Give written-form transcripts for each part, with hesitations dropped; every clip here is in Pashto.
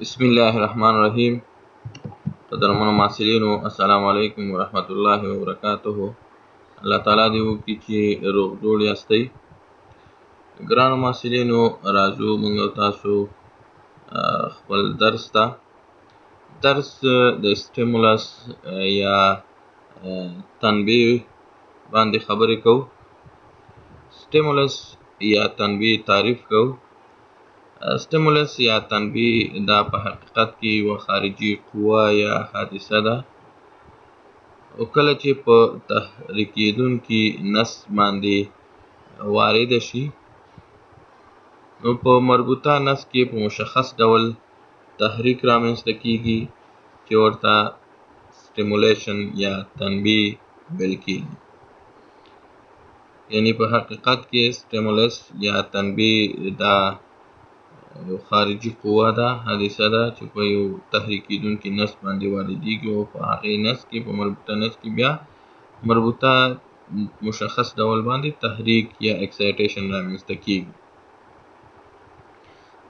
बिस्मिल्लाहिर्रहमानिर्रहीम। क़दरमन मासिलिनो अस्सलामु अलैकुम वरहमतुल्लाहि वबरकातुहु। अल्लाह ताला दे وکړي چې روغ جوړ یاستئ. ګرانو محصلینو، راځو موږ او تاسو خپل درس د سټیمولس یا تنبیه باندې خبرې کوو. سټیمولس یا تنبیه تعریف کوو. سټیمولس یا تنبیه دا په حقیقت کې یوه خارجي قوه یا حادثه ده، او کله چې په تحریکېدونکي نسج باندې وارده شي، نو په مربوطه نسج کې په مشخص ډول تحریک رامنځته کېږي چې ورته سټیمولیشن یا تنبیه ویل کېږي. یعنې په حقیقت کې سټیمولس یا تنبیه دا یو خارجي قوه ده، حادثه ده چې په یو تحریکېدونکي نسج باندې واردېږي او په هغې نسج کې، په مربوطه نسج کې بیا مربوطه مشخص ډول باندې تحریک یا اکسایټیشن رامنځته کېږي.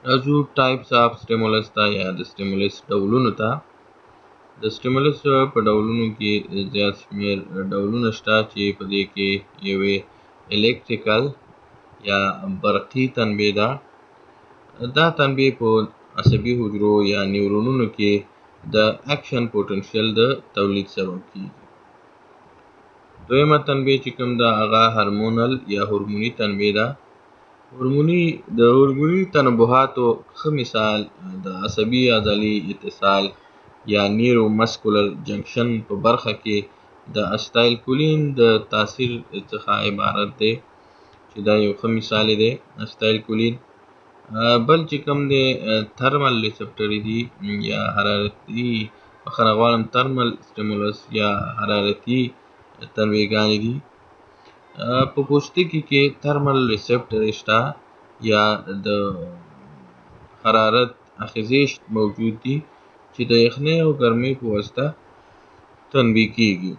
راځو ټایپس آف سټیمولس ته یا د سټیمولس ډولونو ته. د سټیمولس په ډولونو کې زیات شمېر ډولونه شته چې په دې کې یوې الکتریکل یا برقي تنبیه ده. دا تنبیه په عصبي حجرو یا نیورونونو کې د اکشن پوتنشل د تولید سبب کېږي. دویمه تنبیه چې کوم ده، هغه هارمونل یا هورموني تنبیه ده. د هورموني تنبیهاتو ښه مثال د عصبي عضلې اتصال یا نیرو مسکولر جنکشن په برخه کې د اسټایل کولین د تاثیر څخه عبارت دی، چې دا یو ښه مثال دی، اسټایل کولین. بل چې کوم دی ترمل ریسپټري دي یا حرارتي، بخښنه غواړم، ترمل سټیمولس یا حرارتي تنبیهګانې دي. په پوستکي کې ترمل ریسپټري شته یا د حرارت آخذې موجود دي چې د یخنۍ او ګرمۍ په واسطه تنبیه کېږي.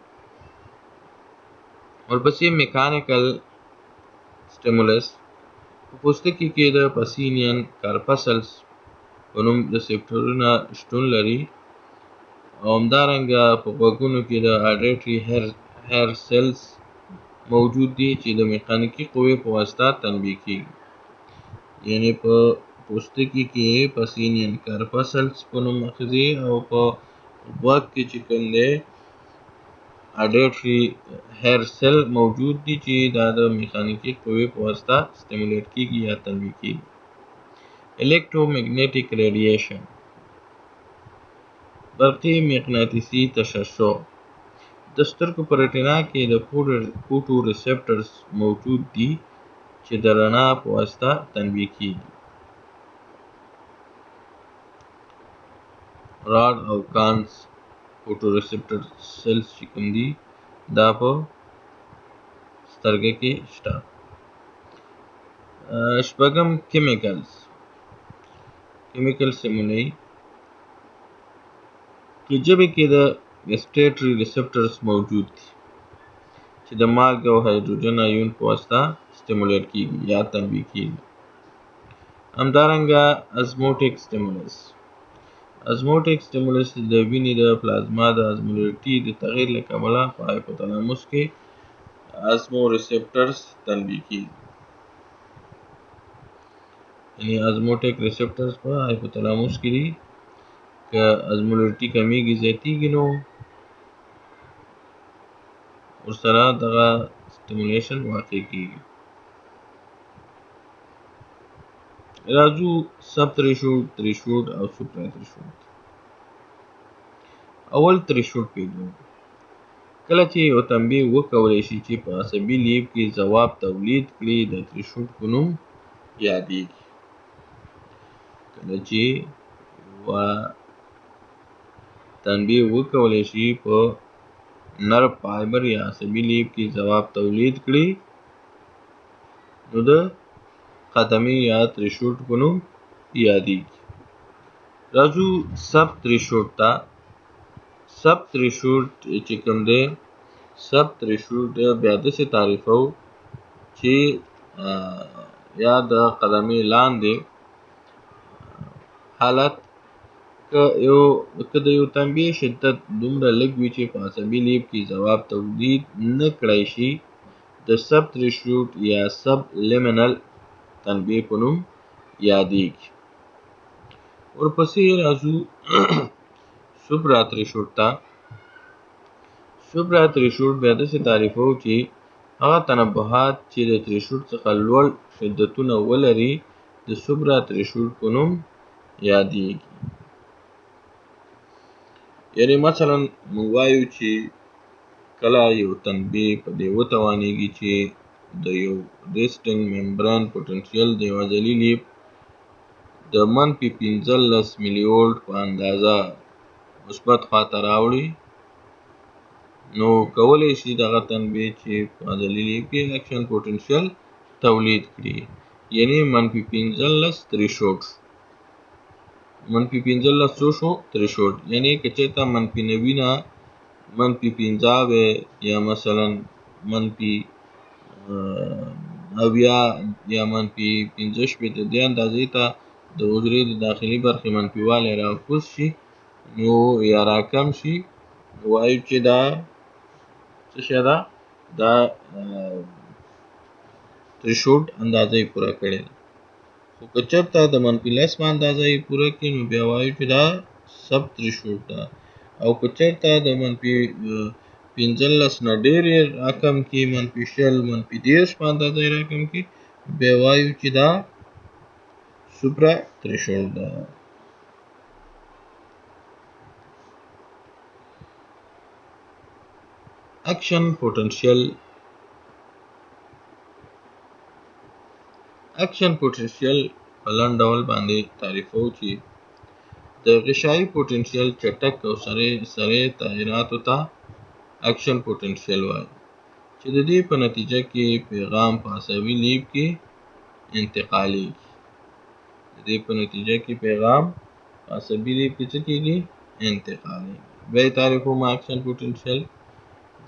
ورپسې میکانیکل سټیمولس. په پوستکي کې د پسینین کارپسلز په نوم ریسپټرونه شتون لري، او همدارنګه په غوږونو کې د اډریټري هیر سیلز موجود دي چې د میخانیکي قوې په واسطه تنبیه کېږي. یعنې په پوستکي کې پسینین کارپسلز په نوم ماخذې، او په غوږ کې چې کوم دی اډریټري هیر سیل موجود دي چې دا د میخانیکي قوې په واسطه سټیمولیټ کېږي یا تنبیه کېږي. الکترومګنیټیک ریډیشن، برقي مقناطیسي تشعشع. د سترګو په رټنا کې د فوټو ریسپټرز موجود دي چې د رڼا په واسطه تنبیه کېږي. راډ او کانز فوټو ریسپټر سیلز چې کوم دي، دا په سترګه کې شته. شپږم کیمیکل سټیمولي. په ژبه کې د ګسټیټري ریسپټرز موجود دي چې د مالګې او هایدروجن آیون په واسطه سټیمولیټ کېږي یا تنبیه کېږي. همدارنګه ازموټیک سټیمولس د وینې د پلازما د ازمولیټي د تغیر له کبله په هایپوتالاموس کې ازمو ریسپټرز تنبیه کېږي. یعنې ازموټیک ریسپټرز په هایپوتالاموس کې دي. که ازمولیټي کمیږي، زیاتیږي، نو ورسره دغه سټیمولیشن واقع کېږي. راځو سب تریشولډ، تریشولډ او سوپرا تریشولډ. اول تریشولډ پیژنو. کله چې یو تنبیه وکولی شي چې په عصبي لیب کې ځواب تولید کړي، د تریشولډ په نوم یادیږي. کله چې یوه تنبیه وکولی شي په نرو فایبر یا عصبي لیب کې ځواب تولید کړي، نو د قدمې یا تریشولډ په نوم یادیږي. راځو سب تریشولډ ته. سب تریشولډ چې کوم دی، سب تریشولډ بیا داسې تعریفو چې یا د قدمې لاندې حالت که د یو تنبیه شدت دومره لږ وي چې په عصبي لیب کې ځواب تولید نه کړای شي د سب تریشولډ یا سب لیمینل تنبیه په نوم یادیږي. ورپسې راځو سوپرا تریشولډ ته. سوپرا تریشولډ بیا داسې تعریفوو چې هغه تنبهات چې د تریشولډ څخه لوړ شدتونه ولري د سوپرا تریشولډ په نوم یادیږي. یعنې مثلا موږ وایو چې کله یو تنبیه په دې وتوانیږي چې د یو ریسټنګ ممبران پوټنشیل د یو عضلي لیب د منفي 15 ملي وولټ په اندازه مثبت خواته راوړي، نو کولی شي دغه تنبیه چې په عضلي لیب کې اکشن پوټنشیل تولید کړي. یعنې منفي 15 تریشولډ، منفي 15 څو شو؟ تریشولډ. یعنې که چېرته منفي 90 نه منفي 15 وی یا مثلا منفي 90 یا منفي 15 د دې اندازې ته د حجرې د داخلي برخې منفي والی راکوز شي نو یا راکم شي، وایو چې دا څه شی ده؟ دا تریشولډ اندازه یې پوره کړې ده. خو که چېرته د منفي 10 په اندازه یې پوره کړي نو بیا وایو چې دا سب تریشولډ ده. او که چېرته د منفي 15 نه ډېر یې راکم کړي، منفي 20 منفي 30 په اندازه یې راکم کړي، بیا وایو چې دا سوپرا تریشولډ ده. اکشن پوټنشیل. اکشن پوټنشیل په لنډ ډول باندې تعریفوو چې د غشایي پوټنشیل چټک او سریع تغییراتو ته اکشن پوټنشیل وایي چې د دې په نتیجه کې پیغام په عصبي لیب کې انتقالیږي. د دې په نتیجه کې پیغام په عصبي لیب کې څه کېږي؟ انتقالیږي. بیا تعریفوم اکشن پوټنشیل.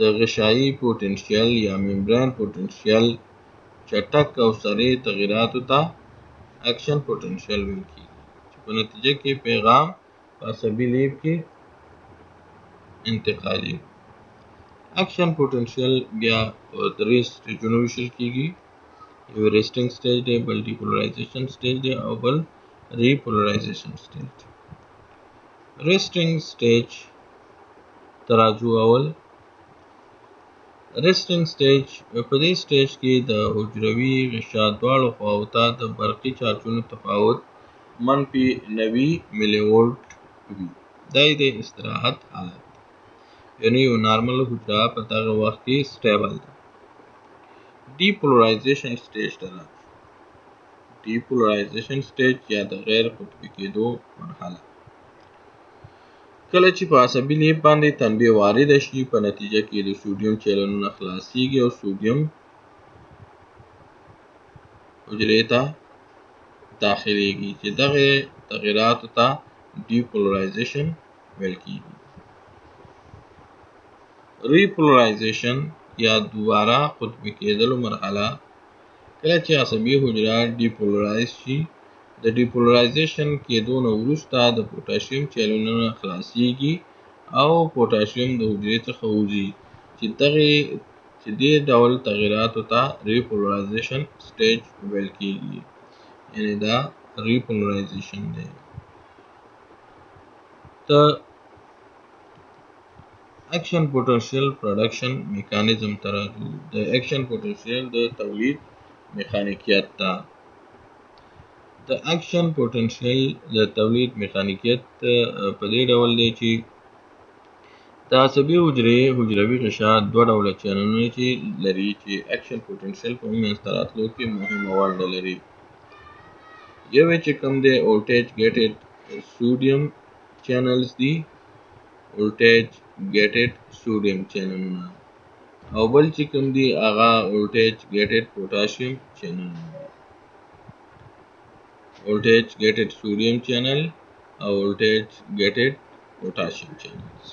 د غشایي پوټنشیل یا ممبران پوټنشیل چټک او سریع تغییراتو ته اکشن پوټنشیل ویل کېږي چې په نتیجه کې پیغام په عصبي لیب کې انتقالیږي. اکشن پوټنشیل بیا په 3 سټیجونو ویشل کېږي. یو ریسټنګ سټیج دی، بل ډیپولرایزیشن سټیج دی او بل ریپولرایزیشن سټیج. ریسټنګ سټیج ته راځو. اول ریسټنګ سټیج. په دې سټیج کې د حجروي غشا دواړو خواوو ته د برقي چارجونو تفاوت منفي 90 ملي وولټ وي. دا د استراحت حالت، یعنې یو نارمل حجره په دغه وخت کې سټیبل ده. ډیپولرایزیشن سټیج ته راځو. ډیپولرایزیشن سټیج یا د غیر قطبي کېدو مرحله. کله چې په عصبي لیب باندې تنبیه وارده شي په نتیجه کې د سوډیم چینلونه خلاصیږي او سوډیم حجرې ته داخلیږي چې دغه تغییراتو ته ډیپولرایزیشن ویل کېږي. ریپولرایزیشن یا دوباره قطبي کېدلو مرحله. کله چې عصبي حجره ډیپولرایز شي، د ډیپولرایزیشن کېدو نه وروسته د پوټاشیم چینلونه خلاصیږي او پوټاشیم د حجرې څخه وځي چې دې ډول تغییراتو ته ریپولرایزیشن سټیج ویل کېږي. یعنې دا ریپولرایزیشن دی. د اکشن پوټنشیل پروډکشن میکانیزم ته راځو. د اکشن پوټنشیل د تولید میخانیکیت ته. د اکشن پوټنشیل د تولید میخانیکیت په دې ډول دی چې د عصبي حجرې حجروي غشا دوه ډوله چینلونه چې لري چې اکشن پوټنشیل په منځته راتلو کې مهمه ونډه لري. یو چې کوم دی ولټیج ګیټډ سوډیم چینلز دي، ولټیج ګیټډ سوډیم چینلونه، او بل چې کوم دی هغه ولټیج ګیټډ پوټاشیم چینلونه دي. ولټیج ګیټډ سوډیم چینل او ولټیج ګیټډ پوټاشیم چینلز.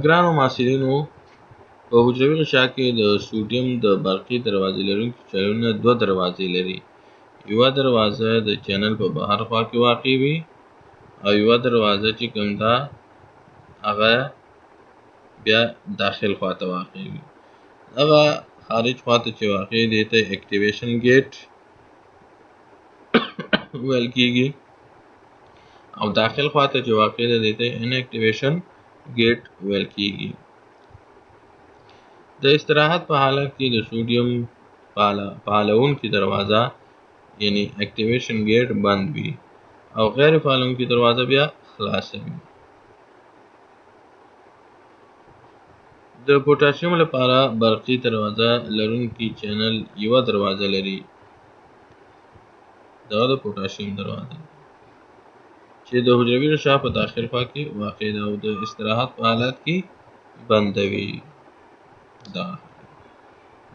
ګرانو محصلینو، په حجروي غشا کې د سوډیم د برقي دروازې لرونکي چینلونه دوه دروازې لري. یوه دروازه د چینل په بهر خوا کې واقع وي او یوه دروازه چې کوم ده هغه بیا داخل خوا ته واقع وي. هغه خارج خوا ته چې واقع دی ته اکټیویشن ګیټ ویل کېږي او داخل خوا ته چې واقع دی ته ان اکټیویشن ګیټ ویل کېږي. د استراحت په حالت کې د سوډیم فعالونکې دروازه یعنی اکټیویشن ګیټ بند وي او غیر فعالونکې دروازه بیا خلاصه وي. د پوتاشیم لپاره برقي دروازه لرونکي چینل یوه دروازه لري. دا د پوتاشیم دروازه چې د حجروي غشا په داخل خوا کې واقع ده او د استراحت په حالت کې بنده وي.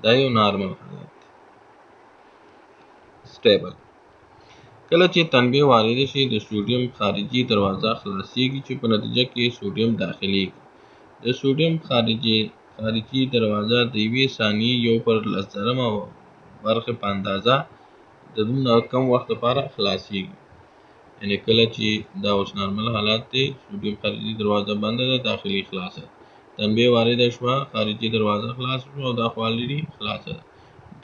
دا یو نارمل حالت دی. سټیبل کله چې تنبیه وارد شي د سوډیم خارجي دروازه خلاصیږي چې په نتیجه کې سوډیم داخليږي. د سوډیم خارجي دروازه د یوې ثانیې 1/10 برخې په اندازه د دومره کم وخت لپاره خلاصیږي. یعنی کله چې دا اوس نارمل حالت دی سوډیم خارجي دروازه بنده ده داخلي خلاصه تنبیه وارده شوه خارجي دروازه خلاص شوه او دا خوا لري خلاصه ده.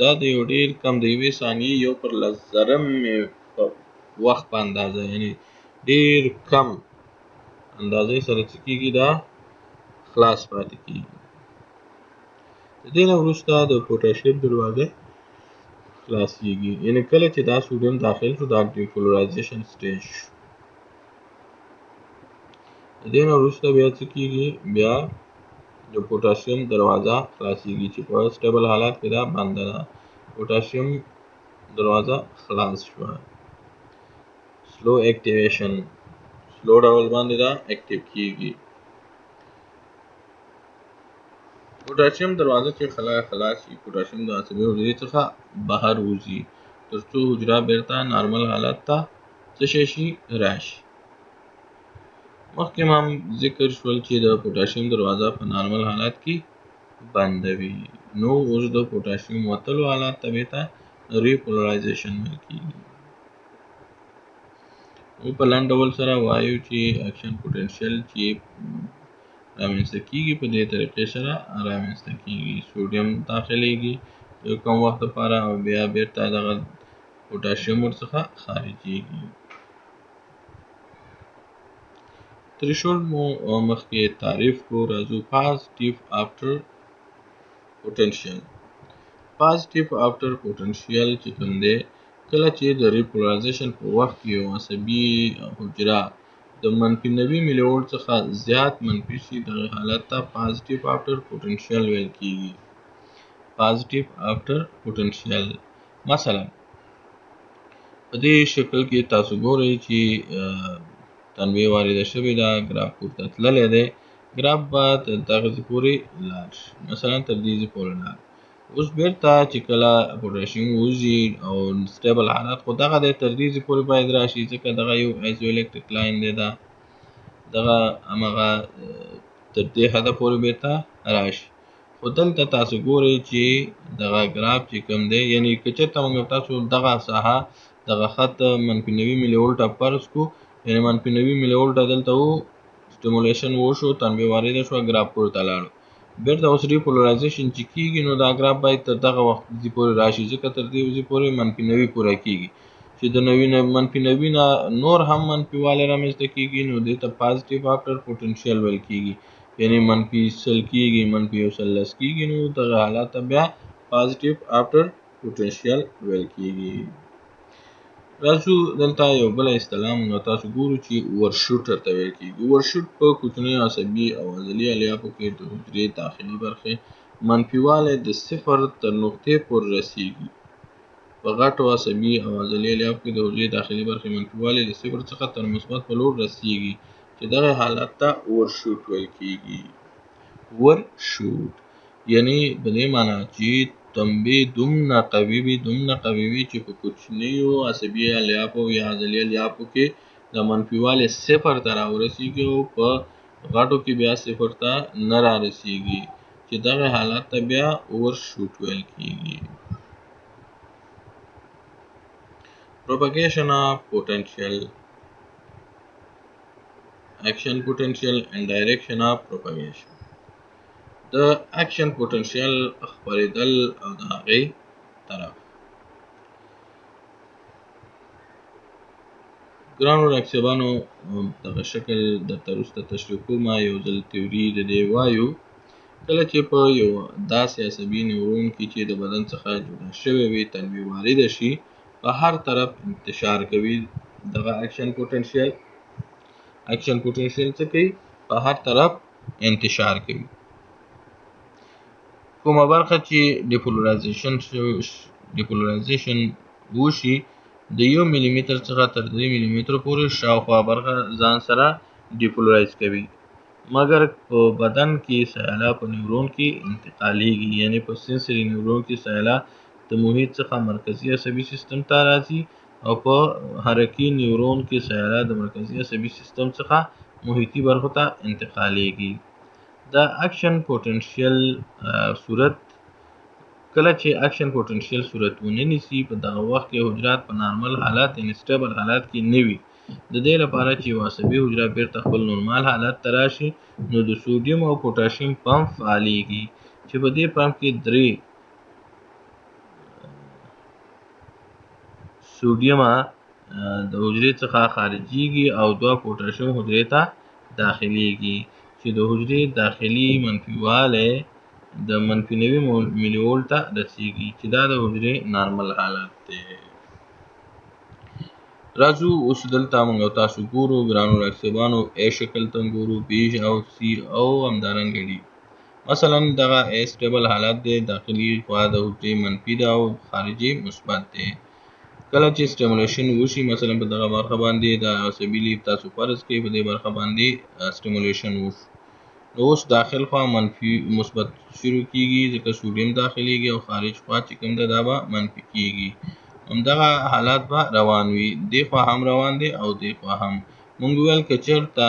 دا د یو ډیر کم د یوې ثانیې 1/10 وخت په اندازه یعنی ډیر کم اندازې سره څه کېږي دا خلاص پاتې کېږي. د دې نه وروسته د پوتاشیم دروازه خلاصیږي یعنی کله چې دا سوډیم داخل شو دا ډیپولرایزیشن سټیج شو. د دې نه وروسته بیا څه کېږي بیا د پوتاشیم دروازه خلاصیږي چې په سټیبل حالت کې دا بنده ده. پوتاشیم دروازه خلاص شوه. سلو اکټیویشن سلو ډول باندې دا اکټیو کېږي. پوتاشیم دروازه چې خلاص شي پوتاشیم د عصبي حجرې څخه بهر وځي ترڅو حجره بیرته نارمل حالت ته څه شي راشي. مخکې هم ذکر شول چې د پوتاشیم دروازه په نارمل حالت کې بنده وي نو اوس د پوتاشیم وتلو حالت ته بیرته ریپولرایزیشن ویل کېږي. او په لنډ ډول سره وایو چې اکشن پوتنشل چې رامنځته کېږي په دې طریقې سره رامنځته کېږي. سوډیم داخلیږي یو کم وخت لپاره او بیا بیرته دغه پوتاشیم ورڅخه خارجېږي. تریشولډ مو مخکې تعریف کړو. راځو پازیټیو آفټر پوتنشل. پازیټیو آفټر پوتنشل چې کوم دی کله چې د ریپولرایزیشن په وخت کې یو عصبي حجره د -90 ملي وولټ څخه زیات منفي شي دغه حالت ته پازیټیو آفټر پوتنشل ویل کېږي. پازیټیو آفټر پوتنشل مثلا په دې شکل کې تاسو ګورئ چې تنبیه وارده شوې ده ګراف پورته تللی دی. ګراف به تر دغسې پورې لاړ شي مثلا تر دې پورې لاړ. اوس بیرته چې کله پوتاشیم وځي او سټیبل حالت خو دغه دی تر دې پورې باید راشي ځکه دغه یو ایزوالکټریک لاین دی دغه همغه تر دې حده پورې بیرته راشي. خو دلته تاسو ګورئ چې دغه ګراف چې کوم دی یعنی که چېرته موږ تاسو دغه ساحه دغه خط -90 ملي وولټه فرض کړو یعنی -90 ملي وولټه دلته و سټیمولیشن وشو تنبیه وارده شوه ګراف پورته لاړو. بیرته اوس ریپولرایزیشن چې کېږي نو دا ګراف باید تر دغه وخت پورې راشي ځکه تر دې پورې -90 پوره کېږي چې د -90 نه نور هم منفي والی رامنځته کېږي نو دې ته پازیټیو آفټر پوتنشل ویل کېږي یعنی -100 کېږي -110 کېږي نو دغه حالت ته بیا پازیټیو آفټر پوتنشل ویل کېږي. راځو دلته یو بله اصطلاح موږ تاسو ګورو چې ورشوټ ورته ویل کېږي. ورشوټ په کوچنیو عصبي او عضلي الیافو کې د حجرې داخلي برخې منفي والی د 0 تر نقطې پورې رسیږي. په غټو عصبي او عضلي الیافو کې د حجرې داخلي برخې منفي والی د 0 څخه تر مثبت په لور رسیږي چې دغه حالت ته ورشوټ ویل کېږي. ورشوټ یعنی په دې معنی چې تنبیه دومره قوي وي چې په کوچنیو عصبي الیافو یا عضلي الیافو کې د منفي والی 0 ته راورسیږي او په غټو کې بیا 0 ته نه رارسیږي چې دغه حالت ته بیا ورشوټ ویل کېږي. Propagation of potential, action potential and direction of propagation. د اکشن پوتنشل خپرېدل او د هغې طرف. ګرانو رقیبانو دغه شکل درته وروسته تشریح کوم. یو ځل تیوري د دې وایو، کله چې په یو داسې عصبي نیورون کې چې د بدن څخه جدا شوی وي تنوع وارده شي، په هر طرف انتشار کوي. دغه اکشن پوتنشل څه کوي؟ په هر طرف انتشار کوي. کومه برخه چې ډیپولرایزیشن وشي د 1 ملي متر څخه تر 3 ملي متر پورې شاوخوا برخه ځان سره ډیپولرایز کوي، مګر په بدن کې سیاله په نیورون کې انتقالیږي. یعنی په سنسري نیورون کې سیاله د محیط څخه مرکزي عصبي سیستم ته راځي او په حرکي نیورون کې سیاله د مرکزي عصبي سیستم څخه محیطي برخو ته انتقالیږي. د اکشن پوتنشل صورت، کله چې اکشن پوتنشل صورت ونه نیسي، په دغه وخت کې حجرات په نارمل حالت یعنی سټیبل حالت کې نه وي. د دې لپاره چې یو عصبي حجره بیرته خپل نورمال حالت ته راشي، نو د سوډیم او پوتاشیم پمپ فعالیږي چې په دې پمپ کې 3 سوډیم د حجرې څخه خارجيږي او 2 پوتاشیم حجرې ته داخليږي، چې د حجرې داخلي منفیواله د -90 ملي ولټ ته رسیږي، چې دا د حجرې نارمل حالت دی. راځو اوس دلته موږ تاسو ګورو ګرانو رقیبانو، A شکل ته ګورو، B او C او همدارنګه D. مثلا دغه A سټیبل حالت دی، داخلي خوا د حجرې منفي ده او خارجي مثبت دی. کله چې سټیمولیشن وشي، مثلا په دغه برخه باندې د عصبي لیف تاسو فرض کړئ په دې برخه باندې سټیمولیشن وشو، نو اوس داخل خوا منفي مثبت شروع کیږي ځکه سوډیم داخليږي او خارج خوا چې کوم ده دا به منفي کیږي. همدغه حالات به روان وي، دې خوا هم روان دي او دې خوا هم. مونږ ویل که چېرته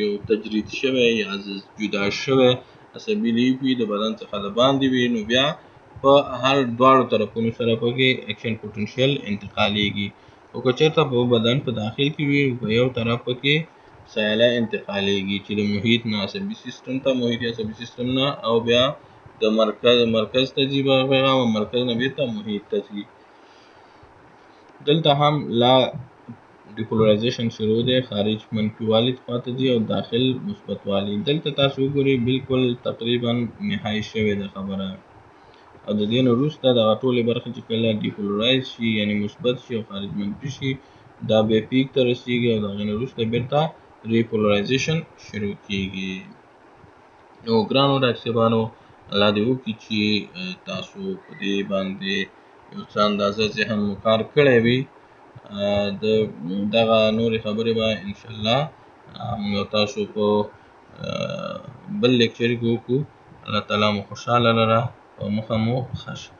یو تجرید شوی یا جدا شوی عصبي لیف وي د بدن څخه د باندې وي، نو بیا په هر دواړو طرفونو سره پکې اکشن پوتنشل انتقالیږي. او که چېرته په بدن په داخل کې وي، په یو طرف پکې سیاله انتقالیږي چې د محیط نه عصبي سیستم ته، محیطي عصبي سیستم نه او بیا د مرکز ته ځي پیغام، او مرکز نه بیرته محیط ته ځي. دلته هم لا ډیپولرایزیشن شروع دی، خارج منفي والي خواته ځي او داخل مثبت والي. دلته تاسو وګورئ بالکل تقریبا نهایي شوې ده خبره، او د دې نه وروسته دغه ټولې برخې چې کله ډیپولرایز شي یعنی مثبت شي او خارج منفي شي، دا بیا پیک ته رسیږي او د هغې نه وروسته بیرته ریپولرایزیشن شروع کیږي. نو ګرانو رقیبانو، الله دې وکړي چې تاسو په دې باندې یو څه اندازه ذهن مو کار کړی وي. دغه نورې خبرې به انشاءالله موږ تاسو په بل لیکچر کې وکړو. الله تعالی مو خوشحاله لره او مخه مو ښه شه.